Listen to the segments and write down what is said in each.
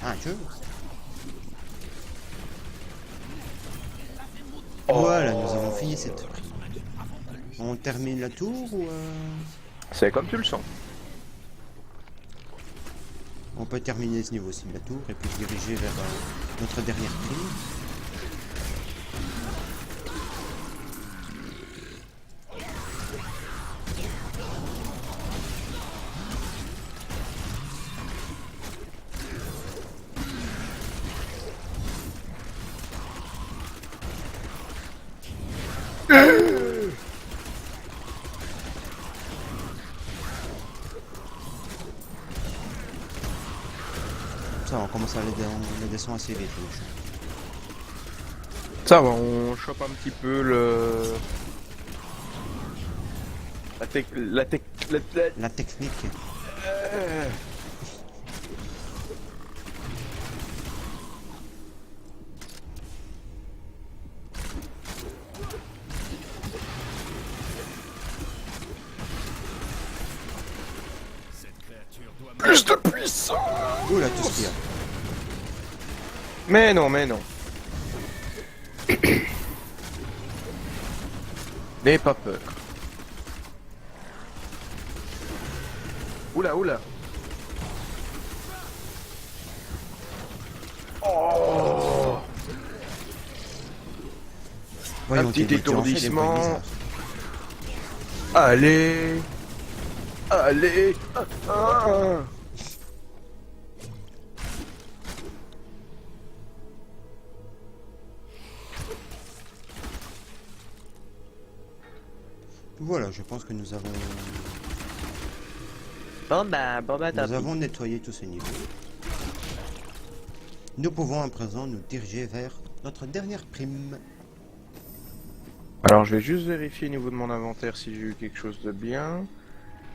Ah, tu veux? Oh. Voilà, nous avons fini cette prime. On termine la tour ou C'est comme tu le sens. on peut terminer ce niveau-ci de la tour et puis se diriger vers notre dernière prime. Ça, on commence à les descendre assez vite. Ça va, on chope un petit peu le... La technique. Euh, Plus de puissance. Oula, tout ce qu'il y a. Mais non, mais non. N'aie pas peur. Oula, oula. Oh, Voyons, un petit tu en fais des bruits étourdissement. bizarres. Allez. Allez. Ah. Voilà, je pense que nous avons Bon, nous avons nettoyé tous ces niveaux. Nous pouvons à présent nous diriger vers notre dernière prime. Alors je vais juste vérifier au niveau de mon inventaire si j'ai eu quelque chose de bien.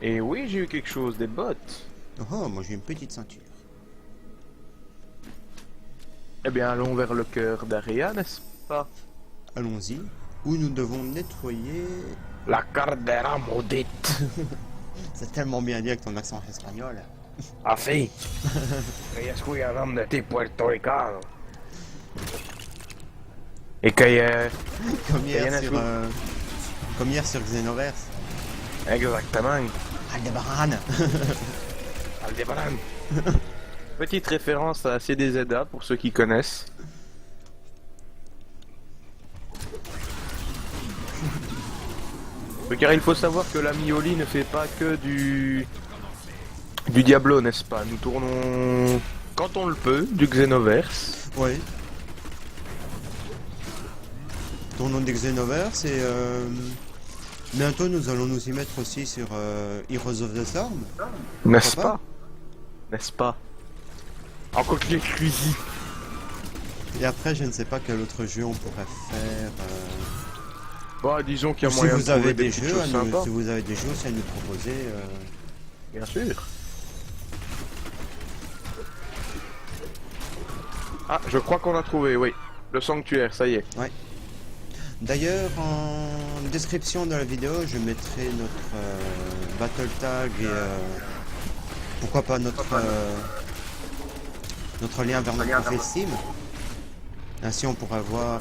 Et oui, j'ai eu quelque chose, des bottes. Oh, moi j'ai une petite ceinture. Eh bien, allons vers le cœur d'Aria, n'est-ce pas? Allons-y. Où nous devons nettoyer... La Caldera maudite. C'est tellement bien dit avec ton accent espagnol. Ah si. Que yo soy un homme de tipo puertoricano. Et que... Comme y en hier a sur... tout. Comme hier sur Xenoverse. Exactement. Aldebaran. Aldebaran. Petite référence à CDZA pour ceux qui connaissent. Car il faut savoir que la Mioli ne fait pas que du Diablo, n'est-ce pas? Nous tournons, quand on le peut, du Xenoverse. Oui. Tournons des Xenoverse et... bientôt nous allons nous y mettre aussi sur Heroes of the Storm. N'est-ce Pourquoi pas? N'est-ce pas? Encore que exclusif. Et après, je ne sais pas quel autre jeu on pourrait faire. Bah, disons qu'il y a Si moyen vous de trouver avez des des petites jeux, choses sympas. si vous avez des jeux aussi à nous proposer. Bien sûr. Ah, je crois qu'on a trouvé, oui. Le sanctuaire, ça y est. D'ailleurs, en description de la vidéo, je mettrai notre battle tag et pourquoi pas notre lien vers notre profil Steam. Ainsi, on pourra voir.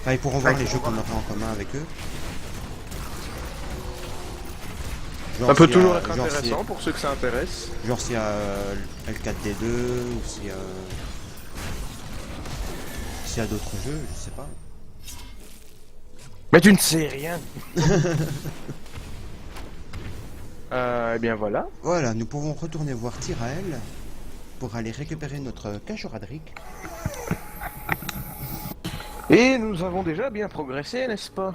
Enfin, ils pourront voir les jeux qu'on aura en commun avec eux. Genre Ça peut s'il y a- toujours être genre intéressant pour ceux que ça intéresse. Genre s'il y a L4D2 ou s'il y a d'autres jeux, je sais pas. Mais tu ne sais rien. Eh bien voilà. Voilà, nous pouvons retourner voir Tyrael pour aller récupérer notre Cachoradric. Et nous avons déjà bien progressé, n'est-ce pas?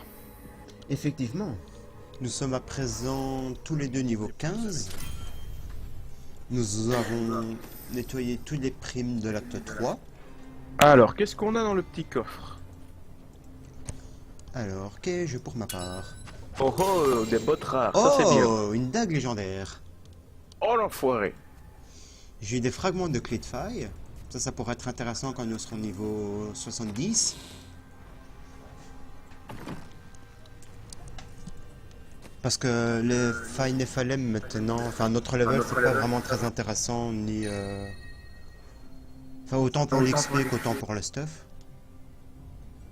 Effectivement, nous sommes à présent tous les deux niveau 15. Nous avons nettoyé tous les primes de l'acte 3. Alors, qu'est-ce qu'on a dans le petit coffre? Alors, qu'ai-je pour ma part? Oh oh, des bottes rares, ça c'est bien. Oh, une dague légendaire. Oh l'enfoiré. J'ai des fragments de clé de faille. Ça pourrait être intéressant quand nous serons niveau 70. Parce que les failles Nephalem maintenant, enfin notre level c'est pas vraiment très intéressant ni enfin autant pour l'XP qu'autant pour le stuff.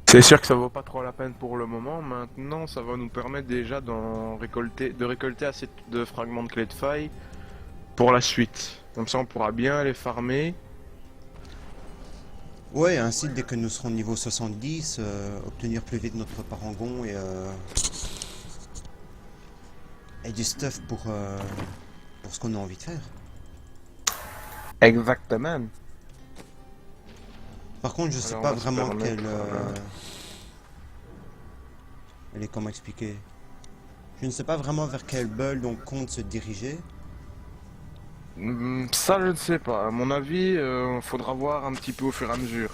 C'est sûr que ça vaut pas trop la peine pour le moment. Maintenant, ça va nous permettre déjà de récolter assez de fragments de clés de faille pour la suite. Comme ça, on pourra bien les farmer. Ouais, ainsi dès que nous serons niveau 70, obtenir plus vite notre parangon et du stuff pour ce qu'on a envie de faire. Exactement. Par contre, je sais Alors, pas on va se vraiment permettre, quelle... Elle est comment expliquer? Je ne sais pas vraiment vers quelle build on compte se diriger. Ça, je ne sais pas. À mon avis, faudra voir un petit peu au fur et à mesure.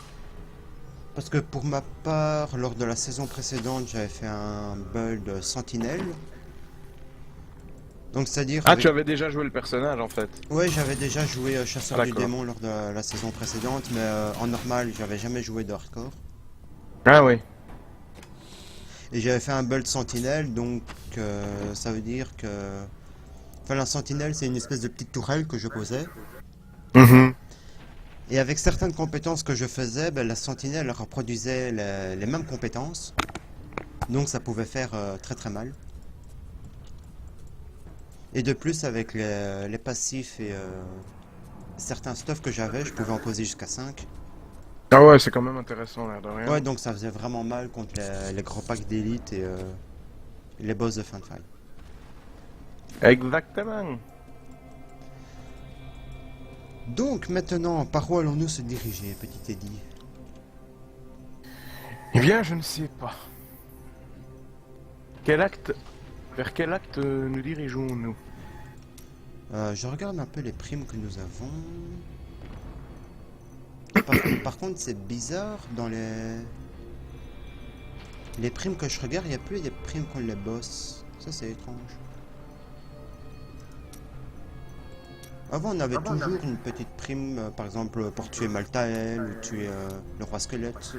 Parce que pour ma part, lors de la saison précédente, j'avais fait un build sentinelle. Donc c'est-à-dire... Ah, avec- tu avais déjà joué le personnage en fait. Ouais, j'avais déjà joué chasseur du D'accord. démon lors de la saison précédente, mais en normal, j'avais jamais joué de hardcore. Ah oui. Et j'avais fait un build sentinelle, donc ça veut dire que... Enfin, la sentinelle, c'est une espèce de petite tourelle que je posais. Et avec certaines compétences que je faisais, ben, la sentinelle reproduisait les mêmes compétences. Donc ça pouvait faire très très mal. Et de plus, avec les passifs et certains stuff que j'avais, je pouvais en poser jusqu'à 5. Ah ouais, c'est quand même intéressant l'air de rien. Ouais, donc ça faisait vraiment mal contre les gros packs d'élite et les boss de fin de fight. Exactement. Donc maintenant, par où allons-nous se diriger, petit Eddie? Eh bien, je ne sais pas. Quel acte... Vers quel acte nous dirigeons-nous? Je regarde un peu les primes que nous avons. Par contre, c'est bizarre, dans les primes que je regarde, il n'y a plus des primes qu'on les boss. Ça, c'est étrange. Avant, on avait toujours une petite prime, par exemple, pour tuer Maltael ou tuer le roi squelette.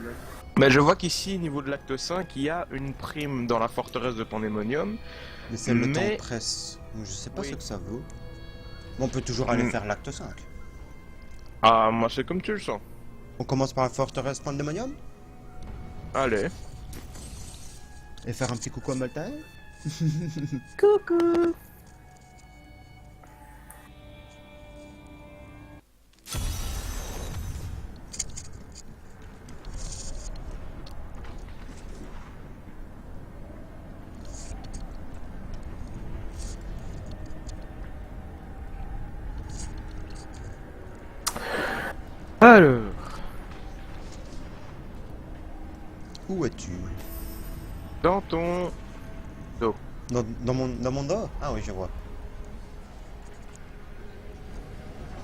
Mais je vois qu'ici, au niveau de l'acte 5, il y a une prime dans la forteresse de Pandémonium. Mais c'est le temps Mais- presse. Donc, je sais pas Oui. ce que ça vaut. Mais on peut toujours aller Mm. faire l'acte 5. Ah, moi c'est comme tu le sens. On commence par la forteresse Pandemonium Allez. et faire un petit coucou à Maltael. Coucou. Alors, Où es-tu? dans ton... Dans mon dos? Ah oui, je vois.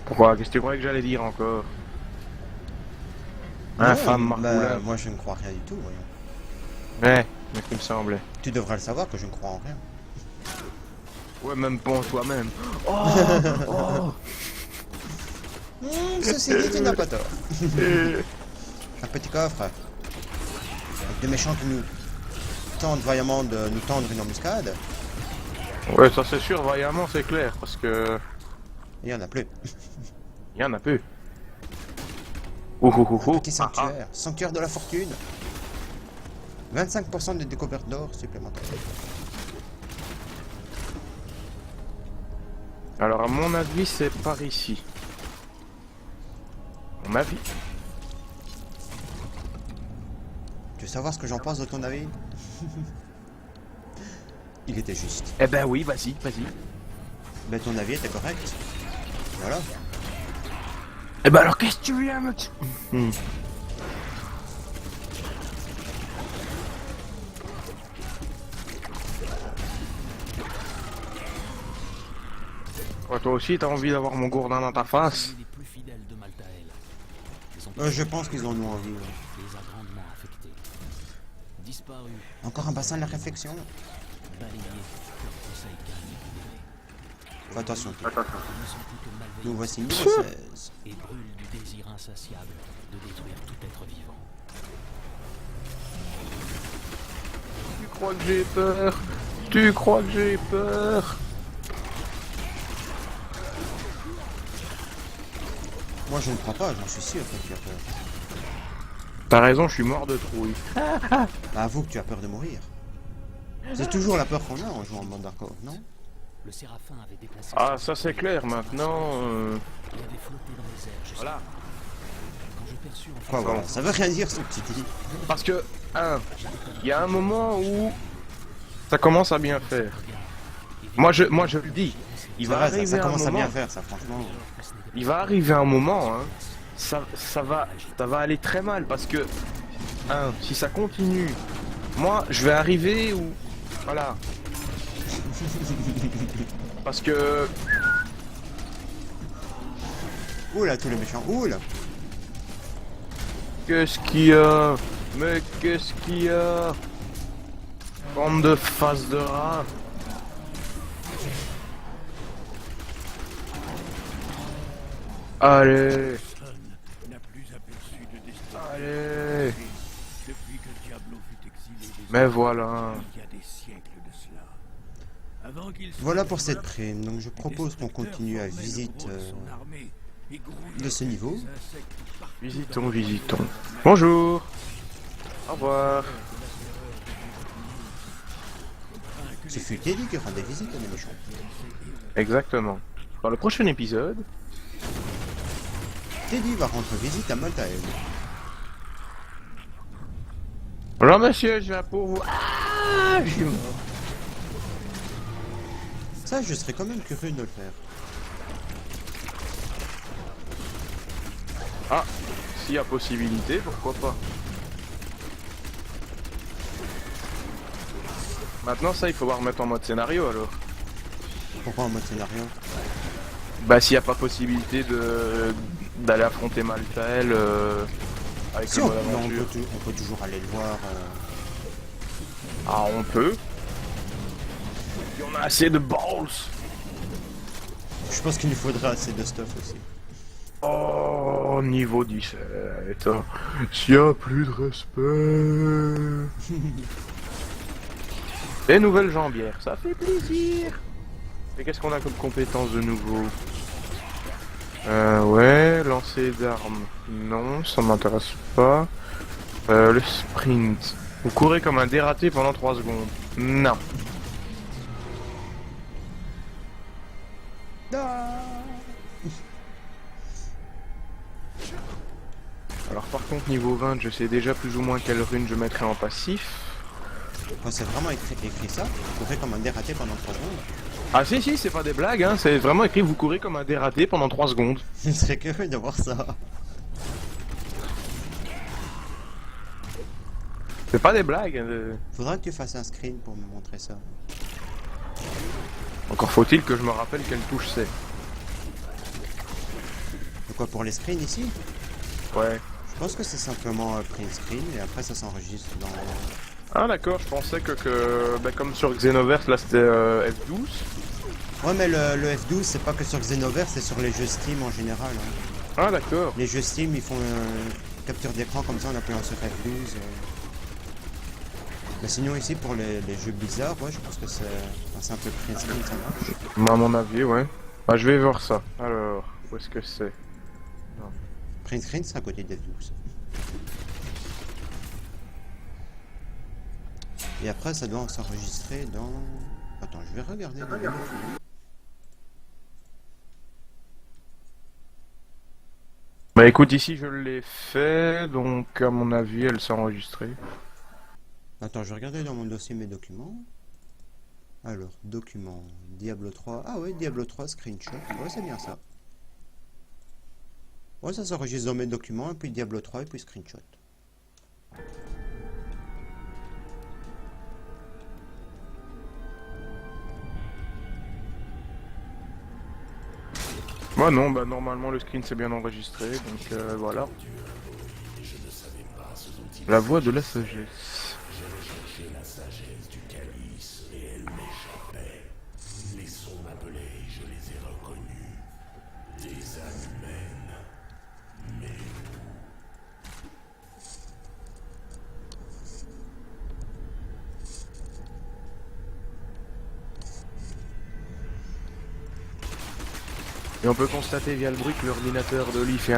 Pourquoi? Qu'est-ce que tu croyais que j'allais dire encore? Infâme Non, Marcoulin. moi je ne crois rien du tout. Voyons. Ouais, mais il me semblait. Tu devrais le savoir que je ne crois en rien. Ouais, même pas en toi-même. Oh, oh. Ceci dit, tu n'as pas tort. Un petit coffre. Avec des méchants qui nous tentent vaillamment de nous tendre une embuscade. Ouais, ça c'est sûr, vaillamment c'est clair, parce que... Il n'y en a plus. Il y en a peu. Ouh, ouh, ouh, ouh. Petit sanctuaire. Sanctuaire de la fortune. 25% de découverte d'or supplémentaire. Alors à mon avis c'est par ici. Mon avis. Tu veux savoir ce que j'en pense de ton avis? Il était juste. Eh ben oui, vas-y, vas-y. Mais ton avis était correct. Voilà. Eh ben alors qu'est-ce que tu viens me... Ouais, toi aussi t'as envie d'avoir mon gourdin dans ta face? Les plus fidèles de Maltael. Ils ont Je pense qu'ils en ont envie. Ouais. les a grandement affectés. Disparus, Encore un bassin de la réflexion. balayés, leur conseil calme et modéré. Fais attention. Ils ne sont plus que malveillants Nous voici niveau 16. et brûlent du désir insatiable de détruire tout être vivant. Tu crois que j'ai peur? Tu crois que j'ai peur? Moi je ne crois pas, j'en suis sûr que tu as peur. T'as raison, je suis mort de trouille. Bah, avoue que tu as peur de mourir. C'est toujours la peur qu'on a en jouant en mode hardcore, non? Le séraphin avait déplacé. Ah, son ça c'est clair, maintenant... Il avait flotté dans les airs. Voilà. Quand je perçus en Quoi, face voilà, ça veut rien dire ce petit dit. Parce que, il y a un moment où ça commence à bien faire. Moi je le dis, il C'est va vrai, arriver ça un commence à moment, bien faire ça, franchement. il va arriver un moment, hein, ça va aller très mal parce que, si ça continue, moi je vais arriver où, voilà. Parce que, Oula, tous les méchants, oula. qu'est-ce qu'il y a? Mais qu'est-ce qu'il y a? Bande de face de rat. Allez, n'a plus aperçu de destin. allez. Depuis que Diablo fut exilé des Mais voilà. il y a des siècles de cela. Avant qu'il soit Voilà pour cette développé, prime, donc je propose qu'on continue à formait le visite gros de son armée et grouillait de ce niveau. des insectes partout Visitons, visitons. Bonjour. Au revoir. Ce fut Teddy qui rendait visite à des méchants. Exactement. Dans le prochain épisode, Teddy va rendre visite à Maltael. bonjour monsieur, je viens pour vous. Ah, je suis mort. Ça, je serais quand même curieux de le faire. Ah, s'il y a possibilité, pourquoi pas. Maintenant ça, il faut voir mettre en mode scénario alors. Pourquoi en mode scénario? Bah s'il n'y a pas possibilité de d'aller affronter Maltael avec Si le on, mode non, aventure. on peut toujours aller le voir. Ah on peut. Et on a assez de balls. Je pense qu'il nous faudra assez de stuff aussi. Oh, niveau 17. S'il y a plus de respect. Les nouvelles jambières, ça fait plaisir. Et qu'est-ce qu'on a comme compétence de nouveau? Ouais, lancer d'armes. Non, ça m'intéresse pas. Le sprint. Vous courez comme un dératé pendant 3 secondes. Non. Alors par contre niveau 20, je sais déjà plus ou moins quelle rune je mettrai en passif. Quand c'est vraiment écrit ça, on fait comme un dératé pendant 3 secondes. Ah si, c'est pas des blagues, hein, c'est vraiment écrit vous courez comme un dératé pendant 3 secondes. Je serais curieux de voir ça. C'est pas des blagues. Faudra que tu fasses un screen pour me montrer ça. Encore faut-il que je me rappelle quelle touche c'est. De quoi pour les screens ici? Ouais. Je pense que c'est simplement print screen et après ça s'enregistre dans... Ah d'accord, je pensais que bah, comme sur Xenoverse, là c'était F12. Ouais mais le F12 c'est pas que sur Xenoverse, c'est sur les jeux Steam en général. Hein. Ah d'accord. Les jeux Steam ils font capture d'écran comme ça en appuyant sur F12. Mais sinon ici pour les jeux bizarres, ouais je pense que c'est un peu print screen, ça marche. À mon avis, ouais. Ah je vais voir ça. Alors, où est-ce que c'est? Print screen c'est à côté de F12. Et après ça doit s'enregistrer dans... Attends, je vais regarder. Bah écoute, ici je l'ai fait, donc à mon avis elle s'est enregistrée. Attends, je vais regarder dans mon dossier mes documents. Alors, documents, Diablo 3. Ah ouais, Diablo 3, screenshot. Ouais, c'est bien ça. Ouais, ça s'enregistre dans mes documents, et puis Diablo 3, et puis screenshot. Moi non, bah normalement le screen c'est bien enregistré, donc voilà. La voix de la sagesse. Et on peut constater via le bruit que l'ordinateur de Oli fait